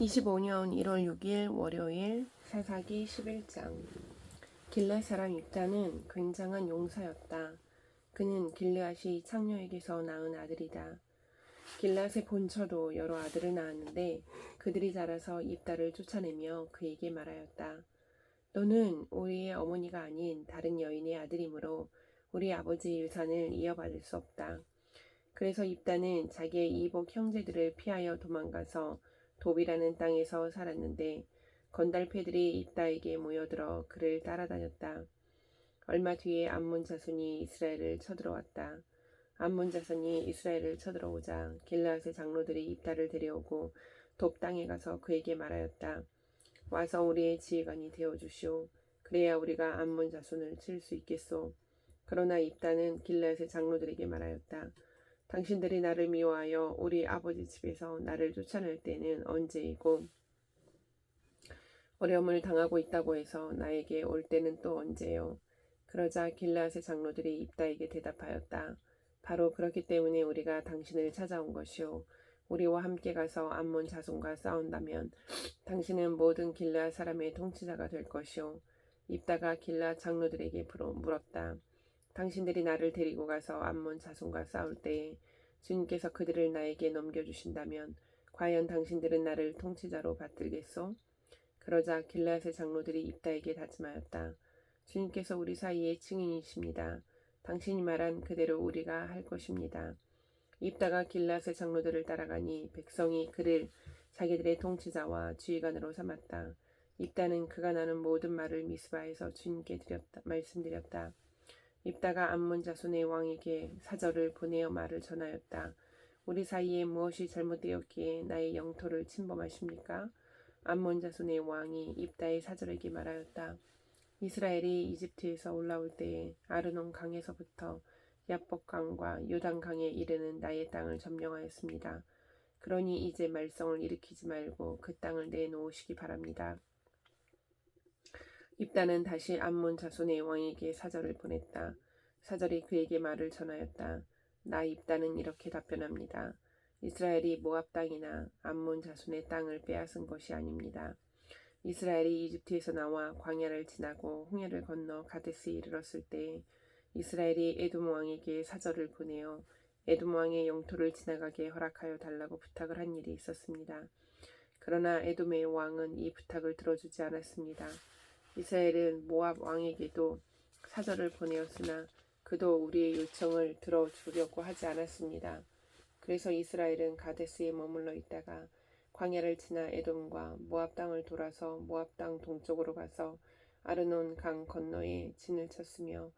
25년 1월 6일 월요일 사사기 11장. 길앗 사람 입다는 굉장한 용사였다. 그는 길르앗이 창녀에게서 낳은 아들이다. 길앗의 본처도 여러 아들을 낳았는데 그들이 자라서 입다를 쫓아내며 그에게 말하였다. 너는 우리의 어머니가 아닌 다른 여인의 아들이므로 우리 아버지의 유산을 이어받을 수 없다. 그래서 입다는 자기의 이복 형제들을 피하여 도망가서 돕이라는 땅에서 살았는데 건달패들이 입다에게 모여들어 그를 따라다녔다. 얼마 뒤에 암몬 자손이 이스라엘을 쳐들어왔다. 암몬 자손이 이스라엘을 쳐들어오자 길르앗의 장로들이 입다를 데려오고 돕 땅에 가서 그에게 말하였다. 와서 우리의 지휘관이 되어 주시오. 그래야 우리가 암몬 자손을 칠 수 있겠소. 그러나 입다는 길르앗의 장로들에게 말하였다. 당신들이 나를 미워하여 우리 아버지 집에서 나를 쫓아낼 때는 언제이고 어려움을 당하고 있다고 해서 나에게 올 때는 또 언제요? 그러자 길르앗의 장로들이 입다에게 대답하였다. 바로 그렇기 때문에 우리가 당신을 찾아온 것이오. 우리와 함께 가서 암몬 자손과 싸운다면 당신은 모든 길르앗 사람의 통치자가 될 것이오. 입다가 길르앗 장로들에게 물었다. 당신들이 나를 데리고 가서 암몬 자손과 싸울 때에 주님께서 그들을 나에게 넘겨주신다면 과연 당신들은 나를 통치자로 받들겠소? 그러자 길르앗의 장로들이 입다에게 다짐하였다. 주님께서 우리 사이의 증인이십니다. 당신이 말한 그대로 우리가 할 것입니다. 입다가 길르앗의 장로들을 따라가니 백성이 그를 자기들의 통치자와 지휘관으로 삼았다. 입다는 그가 나눈 모든 말을 미스바에서 주님께 말씀드렸다. 입다가 암몬 자손의 왕에게 사절을 보내어 말을 전하였다. 우리 사이에 무엇이 잘못되었기에 나의 영토를 침범하십니까? 암몬 자손의 왕이 입다의 사절에게 말하였다. 이스라엘이 이집트에서 올라올 때에 아르논 강에서부터 야복 강과 요단 강에 이르는 나의 땅을 점령하였습니다. 그러니 이제 말썽을 일으키지 말고 그 땅을 내놓으시기 바랍니다. 입다는 다시 암몬 자손의 왕에게 사절을 보냈다. 사절이 그에게 말을 전하였다. 나 입다는 이렇게 답변합니다. 이스라엘이 모압 땅이나 암몬 자손의 땅을 빼앗은 것이 아닙니다. 이스라엘이 이집트에서 나와 광야를 지나고 홍해를 건너 가데스에 이르렀을 때 이스라엘이 에돔 왕에게 사절을 보내어 에돔 왕의 영토를 지나가게 허락하여 달라고 부탁을 한 일이 있었습니다. 그러나 에돔의 왕은 이 부탁을 들어주지 않았습니다. 이스라엘은 모압 왕에게도 사절을 보내었으나 그도 우리의 요청을 들어주려고 하지 않았습니다. 그래서 이스라엘은 가데스에 머물러 있다가 광야를 지나 에돔과 모압 땅을 돌아서 모압 땅 동쪽으로 가서 아르논 강 건너에 진을 쳤으며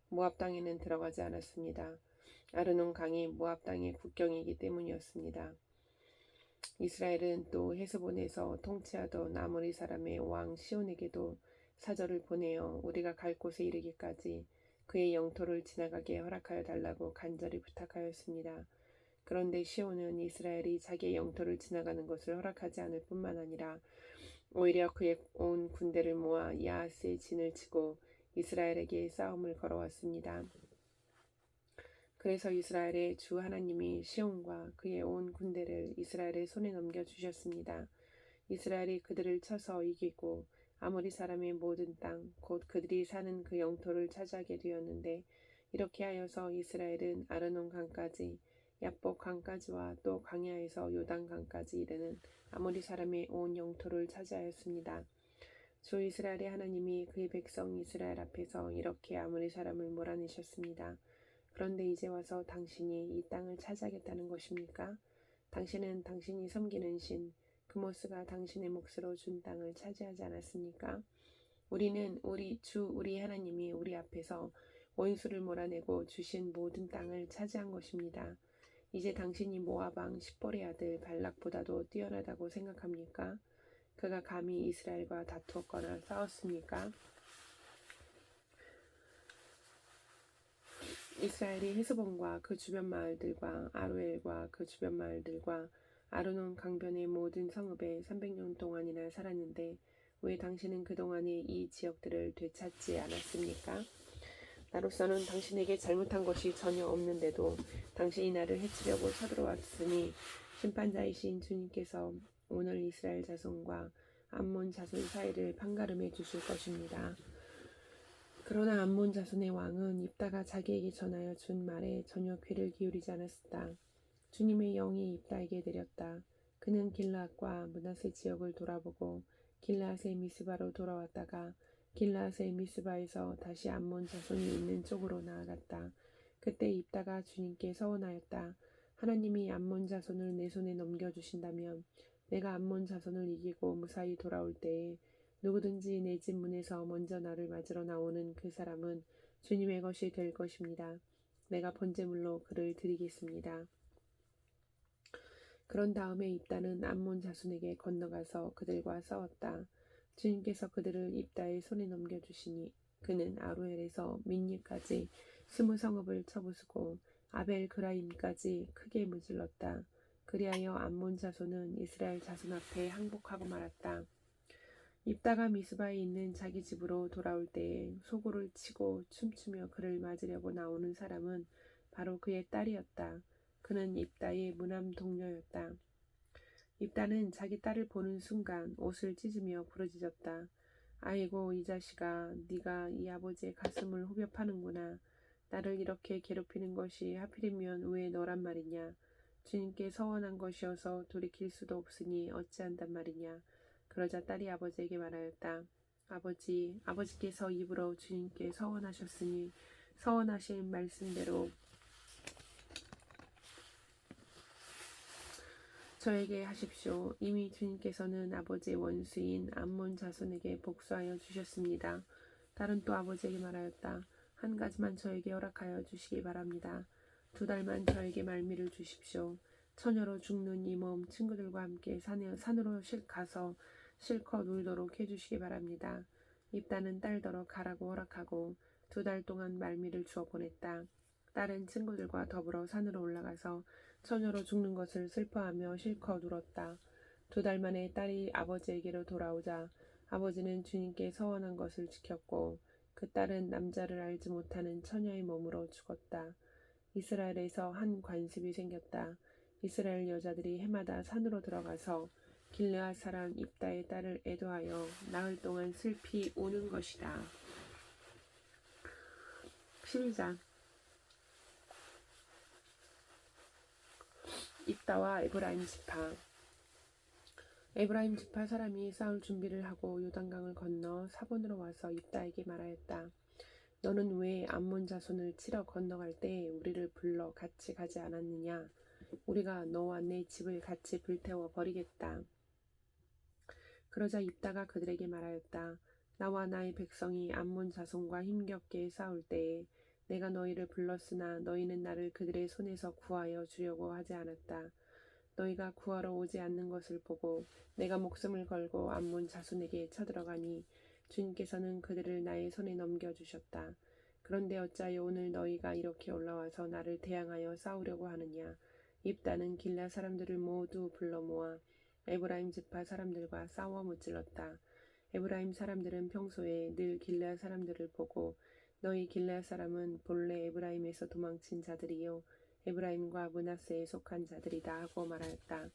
모압 땅에는 들어가지 않았습니다. 아르논 강이 모압 땅의 국경이기 때문이었습니다. 이스라엘은 또 헤스본에서 통치하던 아모리 사람의 왕 시온에게도 사절을 보내어 우리가 갈 곳에 이르기까지 그의 영토를 지나가게 허락하여 달라고 간절히 부탁하였습니다. 그런데 시온은 이스라엘이 자기의 영토를 지나가는 것을 허락하지 않을 뿐만 아니라 오히려 그의 온 군대를 모아 야하스에 진을 치고 이스라엘에게 싸움을 걸어왔습니다. 그래서 이스라엘의 주 하나님이 시온과 그의 온 군대를 이스라엘의 손에 넘겨주셨습니다. 이스라엘이 그들을 쳐서 이기고 아모리 사람의 모든 땅, 곧 그들이 사는 그 영토를 차지하게 되었는데 이렇게 하여서 이스라엘은 아르논 강까지 야복 강까지와 또 광야에서 요단 강까지 이르는 아모리 사람의 온 영토를 차지하였습니다. 주 이스라엘의 하나님이 그의 백성 이스라엘 앞에서 이렇게 아모리 사람을 몰아내셨습니다. 그런데 이제 와서 당신이 이 땅을 차지하겠다는 것입니까? 당신은 당신이 섬기는 신 그모스가 당신의 몫으로 준 땅을 차지하지 않았습니까? 우리는 우리 하나님이 우리 앞에서 원수를 몰아내고 주신 모든 땅을 차지한 것입니다. 이제 당신이 모압 왕 십볼의 아들 발락보다도 뛰어나다고 생각합니까? 그가 감히 이스라엘과 다투었거나 싸웠습니까? 이스라엘이 헤스본과 그 주변 마을들과 아로엘과 그 주변 마을들과 아르논 강변의 모든 성읍에 300년 동안이나 살았는데 왜 당신은 그동안에 이 지역들을 되찾지 않았습니까? 나로서는 당신에게 잘못한 것이 전혀 없는데도 당신이 나를 해치려고 쳐들어왔으니 심판자이신 주님께서 오늘 이스라엘 자손과 암몬 자손 사이를 판가름해 주실 것입니다. 그러나 암몬 자손의 왕은 입다가 자기에게 전하여 준 말에 전혀 귀를 기울이지 않았다. 주님의 영이 입다에게 내렸다. 그는 길르앗과 므낫세 지역을 돌아보고 길르앗의 미스바로 돌아왔다가 길르앗의 미스바에서 다시 암몬 자손이 있는 쪽으로 나아갔다. 그때 입다가 주님께 서원하였다. 하나님이 암몬 자손을 내 손에 넘겨주신다면 내가 암몬 자손을 이기고 무사히 돌아올 때에 누구든지 내 집 문에서 먼저 나를 맞으러 나오는 그 사람은 주님의 것이 될 것입니다. 내가 번제물로 그를 드리겠습니다. 그런 다음에 입다는 암몬 자손에게 건너가서 그들과 싸웠다. 주님께서 그들을 입다의 손에 넘겨주시니 그는 아로엘에서 민니까지 20성읍을 쳐부수고 아벨 그라임까지 크게 무질렀다. 그리하여 암몬 자손은 이스라엘 자손 앞에 항복하고 말았다. 입다가 미스바에 있는 자기 집으로 돌아올 때에 소고를 치고 춤추며 그를 맞으려고 나오는 사람은 바로 그의 딸이었다. 그는 입다의 무남 동료였다. 입다는 자기 딸을 보는 순간 옷을 찢으며 부르짖었다. 아이고 이 자식아, 네가 이 아버지의 가슴을 후벼 파는구나. 나를 이렇게 괴롭히는 것이 하필이면 왜 너란 말이냐. 주님께 서원한 것이어서 돌이킬 수도 없으니 어찌한단 말이냐. 그러자 딸이 아버지에게 말하였다. 아버지께서 입으로 주님께 서원하셨으니 서원하신 말씀대로 저에게 하십시오. 이미 주님께서는 아버지의 원수인 암몬 자손에게 복수하여 주셨습니다. 딸은 또 아버지에게 말하였다. 한 가지만 저에게 허락하여 주시기 바랍니다. 2달만 저에게 말미를 주십시오. 처녀로 죽는 이 몸 친구들과 함께 산으로 가서 실컷 울도록 해주시기 바랍니다. 입다는 딸더러 가라고 허락하고 2달 동안 말미를 주어 보냈다. 딸은 친구들과 더불어 산으로 올라가서 처녀로 죽는 것을 슬퍼하며 실컷 울었다. 2달 만에 딸이 아버지에게로 돌아오자 아버지는 주님께 서원한 것을 지켰고 그 딸은 남자를 알지 못하는 처녀의 몸으로 죽었다. 이스라엘에서 한 관습이 생겼다. 이스라엘 여자들이 해마다 산으로 들어가서 길르앗 사람 입다의 딸을 애도하여 나흘 동안 슬피 우는 것이다. 12장 입다와 에브라임 지파. 에브라임 지파 사람이 싸울 준비를 하고 요단강을 건너 사본으로 와서 입다에게 말하였다. 너는 왜 암몬 자손을 치러 건너갈 때 우리를 불러 같이 가지 않았느냐? 우리가 너와 내 집을 같이 불태워 버리겠다. 그러자 입다가 그들에게 말하였다. 나와 나의 백성이 암몬 자손과 힘겹게 싸울 때에 내가 너희를 불렀으나 너희는 나를 그들의 손에서 구하여 주려고 하지 않았다. 너희가 구하러 오지 않는 것을 보고 내가 목숨을 걸고 암몬 자손에게 쳐들어가니 주님께서는 그들을 나의 손에 넘겨주셨다. 그런데 어찌하여 오늘 너희가 이렇게 올라와서 나를 대항하여 싸우려고 하느냐. 입다는 길라 사람들을 모두 불러 모아 에브라임 지파 사람들과 싸워 무찔렀다. 에브라임 사람들은 평소에 늘 길라 사람들을 보고 너희 길라 사람은 본래 에브라임에서 도망친 자들이요 에브라임과 므낫세에 속한 자들이다 하고 말하였다.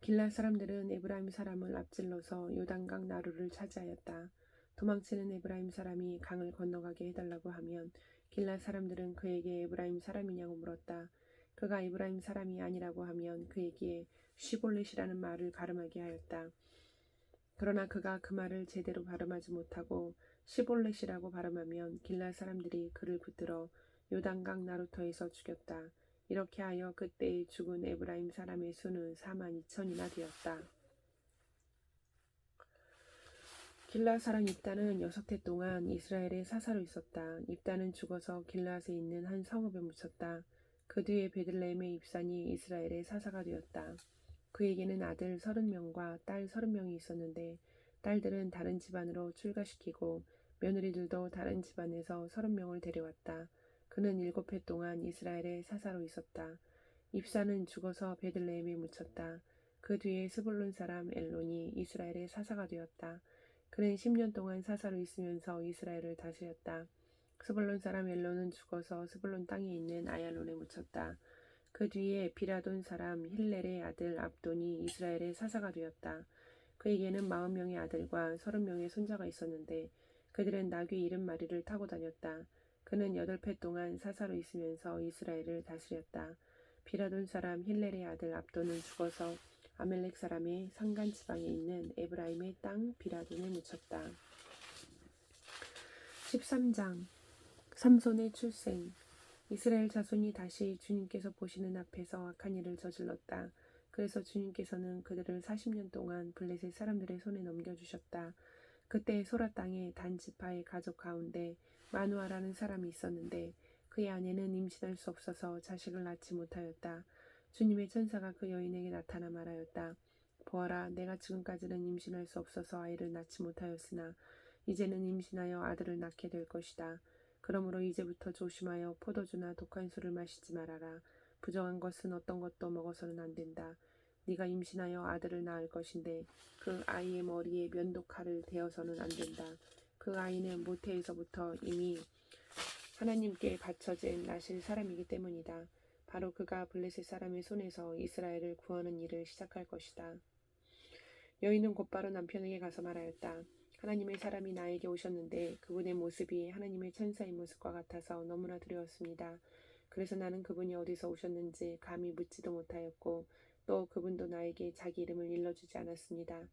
길라 사람들은 에브라임 사람을 앞질러서 요단강 나루를 차지하였다. 도망치는 에브라임 사람이 강을 건너가게 해달라고 하면 길라 사람들은 그에게 에브라임 사람이냐고 물었다. 그가 에브라임 사람이 아니라고 하면 그에게 시볼렛이라는 말을 발음하게 하였다. 그러나 그가 그 말을 제대로 발음하지 못하고 시볼렛이라고 발음하면 길라 사람들이 그를 붙들어 요단강 나루터에서 죽였다. 이렇게 하여 그때의 죽은 에브라임 사람의 수는 42,000이나 되었다. 길라 사람 입다는 6해 동안 이스라엘의 사사로 있었다. 입다는 죽어서 길라앗에 있는 한 성읍에 묻혔다. 그 뒤에 베들레헴의 입산이 이스라엘의 사사가 되었다. 그에게는 아들 30명과 딸 30명이 있었는데 딸들은 다른 집안으로 출가시키고 며느리들도 다른 집안에서 30명을 데려왔다. 그는 7해 동안 이스라엘의 사사로 있었다. 입사는 죽어서 베들레헴에 묻혔다. 그 뒤에 스불론 사람 엘론이 이스라엘의 사사가 되었다. 그는 10년 동안 사사로 있으면서 이스라엘을 다스렸다. 스불론 사람 엘론은 죽어서 스불론 땅에 있는 아얄론에 묻혔다. 그 뒤에 비라돈 사람 힐렐의 아들 압돈이 이스라엘의 사사가 되었다. 그에게는 40명의 아들과 30명의 손자가 있었는데 그들은 나귀 70마리를 타고 다녔다. 그는 8해 동안 사사로 있으면서 이스라엘을 다스렸다. 비라돈 사람 힐렐의 아들 압돈은 죽어서 아멜렉 사람의 산간 지방에 있는 에브라임의 땅 비라돈에 묻혔다. 13장 삼손의 출생. 이스라엘 자손이 다시 주님께서 보시는 앞에서 악한 일을 저질렀다. 그래서 주님께서는 그들을 40년 동안 블레셋 사람들의 손에 넘겨주셨다. 그때 소라 땅의 단 지파의 가족 가운데 마누아라는 사람이 있었는데 그의 아내는 임신할 수 없어서 자식을 낳지 못하였다. 주님의 천사가 그 여인에게 나타나 말하였다. 보아라, 내가 지금까지는 임신할 수 없어서 아이를 낳지 못하였으나 이제는 임신하여 아들을 낳게 될 것이다. 그러므로 이제부터 조심하여 포도주나 독한 술을 마시지 말아라. 부정한 것은 어떤 것도 먹어서는 안 된다. 네가 임신하여 아들을 낳을 것인데 그 아이의 머리에 면도칼을 대어서는 안 된다. 그 아이는 모태에서부터 이미 하나님께 바쳐진 나실 사람이기 때문이다. 바로 그가 블레셋 사람의 손에서 이스라엘을 구하는 일을 시작할 것이다. 여인은 곧바로 남편에게 가서 말하였다. 하나님의 사람이 나에게 오셨는데 그분의 모습이 하나님의 천사의 모습과 같아서 너무나 두려웠습니다. 그래서 나는 그분이 어디서 오셨는지 감히 묻지도 못하였고 또 그분도 나에게 자기 이름을 일러주지 않았습니다.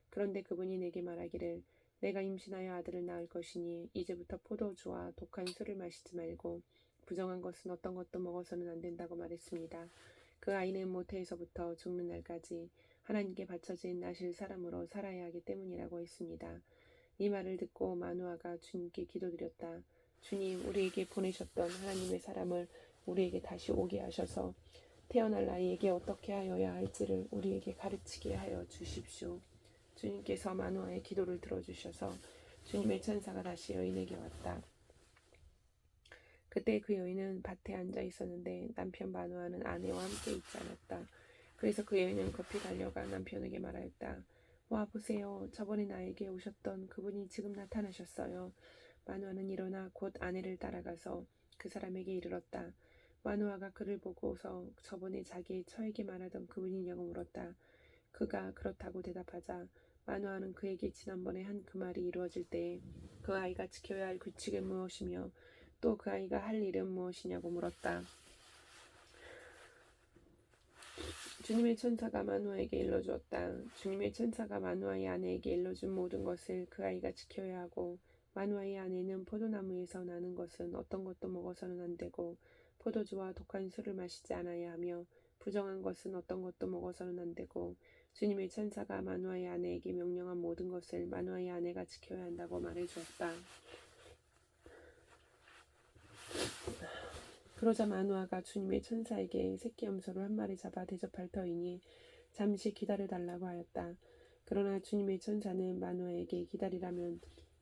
그런데 그분이 내게 말하기를 내가 임신하여 아들을 낳을 것이니 이제부터 포도주와 독한 술을 마시지 말고 부정한 것은 어떤 것도 먹어서는 안 된다고 말했습니다. 그 아이는 모태에서부터 죽는 날까지 하나님께 바쳐진 나실 사람으로 살아야 하기 때문이라고 했습니다. 이 말을 듣고 마누아가 주님께 기도드렸다. 주님, 우리에게 보내셨던 하나님의 사람을 우리에게 다시 오게 하셔서 태어날 아이에게 어떻게 하여야 할지를 우리에게 가르치게 하여 주십시오. 주님께서 마누아의 기도를 들어주셔서 주님의 천사가 다시 여인에게 왔다. 그때 그 여인은 밭에 앉아 있었는데 남편 마누아는 아내와 함께 있지 않았다. 그래서 그 여인은 급히 달려가 남편에게 말하였다. 와 보세요. 저번에 나에게 오셨던 그분이 지금 나타나셨어요. 마누아는 일어나 곧 아내를 따라가서 그 사람에게 이르렀다. 마누아가 그를 보고서 저번에 자기의 처에게 말하던 그분이냐고 물었다. 그가 그렇다고 대답하자 마누아는 그에게 지난번에 한 그 말이 이루어질 때에 그 아이가 지켜야 할 규칙은 무엇이며 또 그 아이가 할 일은 무엇이냐고 물었다. 주님의 천사가 마누아에게 일러주었다. 주님의 천사가 마누아의 아내에게 일러준 모든 것을 그 아이가 지켜야 하고 마누아의 아내는 포도나무에서 나는 것은 어떤 것도 먹어서는 안 되고 포도주와 독한 술을 마시지 않아야 하며 부정한 것은 어떤 것도 먹어서는 안 되고 주님의 천사가 마누아의 아내에게 명령한 모든 것을 마누아의 아내가 지켜야 한다고 말해주었다. 그러자 마누아가 주님의 천사에게 새끼 염소를 한 마리 잡아 대접할 터이니 잠시 기다려달라고 하였다. 그러나 주님의 천사는 마누아에게 기다리라면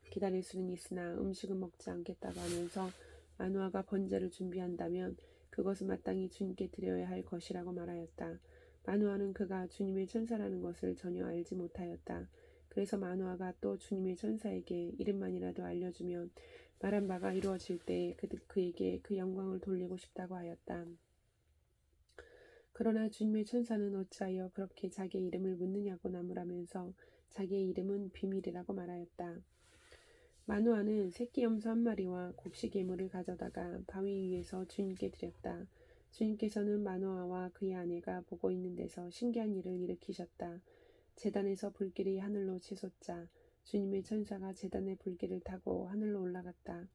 기다릴 수는 있으나 음식은 먹지 않겠다고 하면서 마누아가 번제를 준비한다면 그것은 마땅히 주님께 드려야 할 것이라고 말하였다. 마누아는 그가 주님의 천사라는 것을 전혀 알지 못하였다. 그래서 마누아가 또 주님의 천사에게 이름만이라도 알려주면 말한 바가 이루어질 때 그에게 그 영광을 돌리고 싶다고 하였다. 그러나 주님의 천사는 어찌하여 그렇게 자기의 이름을 묻느냐고 나무라면서 자기의 이름은 비밀이라고 말하였다. 마누아는 새끼 염소 한 마리와 곡식 예물을 가져다가 바위 위에서 주님께 드렸다. 주님께서는 마누아와 그의 아내가 보고 있는 데서 신기한 일을 일으키셨다. 제단에서 불길이 하늘로 치솟자 주님의 천사가 제단의 불길을 타고 하늘로 올라갔다.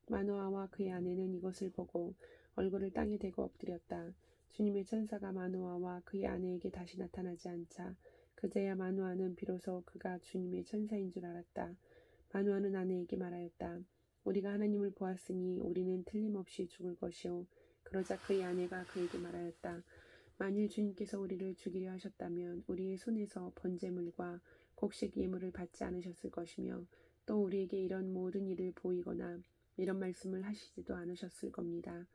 마누아와 그의 아내는 이것을 보고 얼굴을 땅에 대고 엎드렸다. 주님의 천사가 마누아와 그의 아내에게 다시 나타나지 않자 그제야 마누아는 비로소 그가 주님의 천사인 줄 알았다. 마누아는 아내에게 말하였다. 우리가 하나님을 보았으니 우리는 틀림없이 죽을 것이오. 그러자 그의 아내가 그에게 말하였다. 만일 주님께서 우리를 죽이려 하셨다면 우리의 손에서 번제물과 곡식 예물을 받지 않으셨을 것이며 또 우리에게 이런 모든 일을 보이거나 이런 말씀을 하시지도 않으셨을 겁니다.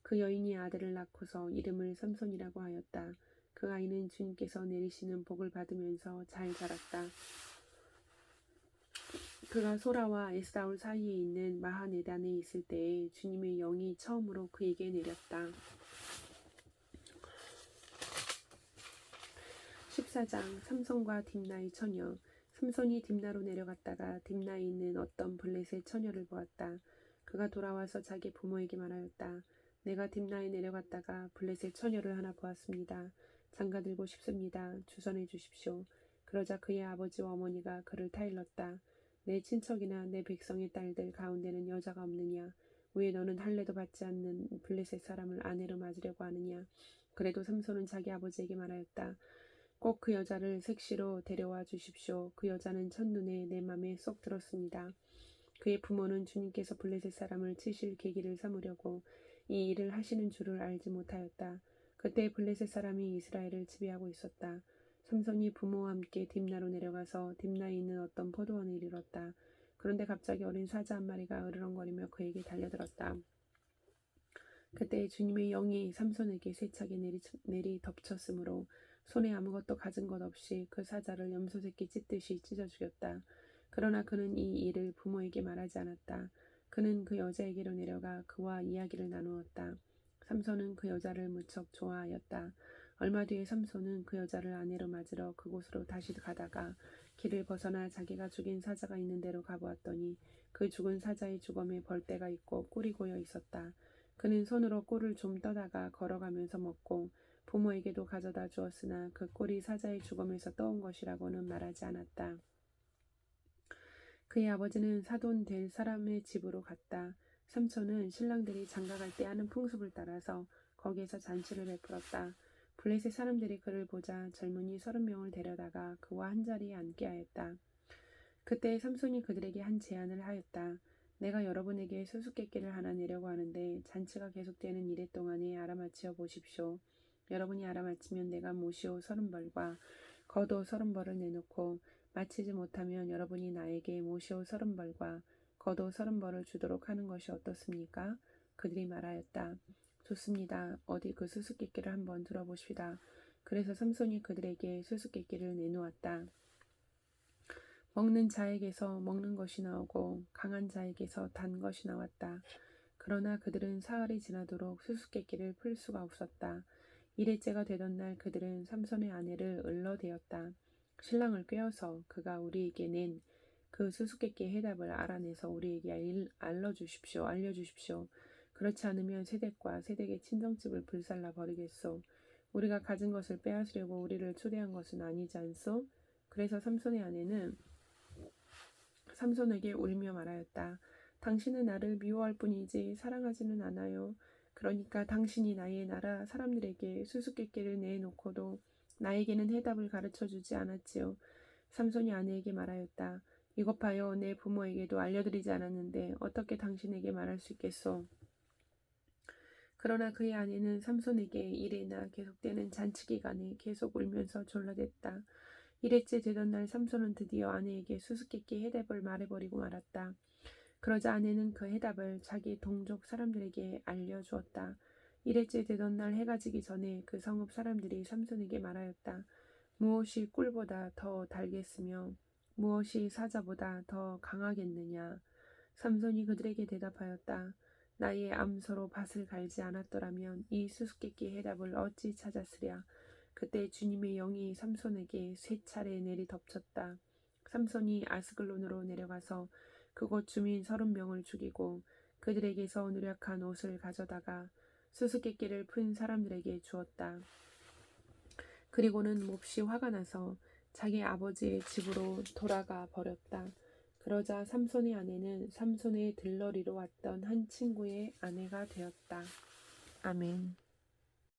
그 여인이 아들을 낳고서 이름을 삼손이라고 하였다. 그 아이는 주님께서 내리시는 복을 받으면서 잘 자랐다. 그가 소라와 에스다올 사이에 있는 마하네단에 있을 때에 주님의 영이 처음으로 그에게 내렸다. 14장 삼손과 딥나의 처녀. 삼손이 딥나로 내려갔다가 딥나에 있는 어떤 블레셋 처녀를 보았다. 그가 돌아와서 자기 부모에게 말하였다. 내가 딥나에 내려갔다가 블레셋 처녀를 하나 보았습니다. 장가들고 싶습니다. 주선해 주십시오. 그러자 그의 아버지와 어머니가 그를 타일렀다. 내 친척이나 내 백성의 딸들 가운데는 여자가 없느냐? 왜 너는 할례도 받지 않는 블레셋 사람을 아내로 맞으려고 하느냐? 그래도 삼손은 자기 아버지에게 말하였다. 꼭 그 여자를 색시로 데려와 주십시오. 그 여자는 첫눈에 내 맘에 쏙 들었습니다. 그의 부모는 주님께서 블레셋 사람을 치실 계기를 삼으려고 이 일을 하시는 줄을 알지 못하였다. 그때 블레셋 사람이 이스라엘을 지배하고 있었다. 삼손이 부모와 함께 딥나로 내려가서 딥나에 있는 어떤 포도원에 이르렀다. 그런데 갑자기 어린 사자 한 마리가 으르렁거리며 그에게 달려들었다. 그때 주님의 영이 삼손에게 세차게 내리 덮쳤으므로 손에 아무것도 가진 것 없이 그 사자를 염소새끼 찢듯이 찢어 죽였다. 그러나 그는 이 일을 부모에게 말하지 않았다. 그는 그 여자에게로 내려가 그와 이야기를 나누었다. 삼손은 그 여자를 무척 좋아하였다. 얼마 뒤에 삼손은 그 여자를 아내로 맞으러 그곳으로 다시 가다가 길을 벗어나 자기가 죽인 사자가 있는 데로 가보았더니 그 죽은 사자의 주검에 벌떼가 있고 꿀이 고여 있었다. 그는 손으로 꿀을 좀 떠다가 걸어가면서 먹고 부모에게도 가져다 주었으나 그 꿀이 사자의 주검에서 떠온 것이라고는 말하지 않았다. 그의 아버지는 사돈 될 사람의 집으로 갔다. 삼촌은 신랑들이 장가갈 때 하는 풍습을 따라서 거기에서 잔치를 베풀었다. 블레셋 사람들이 그를 보자 젊은이 30명을 데려다가 그와 한자리에 앉게 하였다. 그때 삼손이 그들에게 한 제안을 하였다. 내가 여러분에게 수수께끼를 하나 내려고 하는데 잔치가 계속되는 이래 동안에 알아맞혀 보십시오. 여러분이 알아맞히면 내가 모시오 30벌과 겉옷 30벌을 내놓고 마치지 못하면 여러분이 나에게 모시오 30벌과 겉옷 30벌을 주도록 하는 것이 어떻습니까? 그들이 말하였다. 좋습니다. 어디 그 수수께끼를 한번 들어보시다. 그래서 삼손이 그들에게 수수께끼를 내놓았다. 먹는 자에게서 먹는 것이 나오고 강한 자에게서 단 것이 나왔다. 그러나 그들은 사흘이 지나도록 수수께끼를 풀 수가 없었다. 일회째가 되던 날 그들은 삼손의 아내를 을러대었다. 신랑을 꾀어서 그가 우리에게 낸 그 수수께끼의 해답을 알아내서 우리에게 알려주십시오. 그렇지 않으면 세댁과 세댁의 친정집을 불살라 버리겠소. 우리가 가진 것을 빼앗으려고 우리를 초대한 것은 아니지 않소? 그래서 삼손의 아내는 삼손에게 울며 말하였다. 당신은 나를 미워할 뿐이지 사랑하지는 않아요. 그러니까 당신이 나의 나라 사람들에게 수수께끼를 내놓고도 나에게는 해답을 가르쳐주지 않았지요. 삼손이 아내에게 말하였다. 이것 봐요. 내 부모에게도 알려드리지 않았는데 어떻게 당신에게 말할 수 있겠소. 그러나 그의 아내는 삼손에게 이래나 계속되는 잔치 기간에 계속 울면서 졸라댔다. 일회째 되던 날 삼손은 드디어 아내에게 수수께끼 해답을 말해버리고 말았다. 그러자 아내는 그 해답을 자기 동족 사람들에게 알려주었다. 일회째 되던 날 해가 지기 전에 그 성읍 사람들이 삼손에게 말하였다. 무엇이 꿀보다 더 달겠으며 무엇이 사자보다 더 강하겠느냐. 삼손이 그들에게 대답하였다. 나의 암소로 밭을 갈지 않았더라면 이 수수께끼 해답을 어찌 찾았으랴. 그때 주님의 영이 삼손에게 3차례 내리 덮쳤다. 삼손이 아스글론으로 내려가서 그곳 주민 30명을 죽이고 그들에게서 누락한 옷을 가져다가 수수께끼를 푼 사람들에게 주었다. 그리고는 몹시 화가 나서 자기 아버지의 집으로 돌아가 버렸다. 그러자 삼손의 아내는 삼손의 들러리로 왔던 한 친구의 아내가 되었다. 아멘.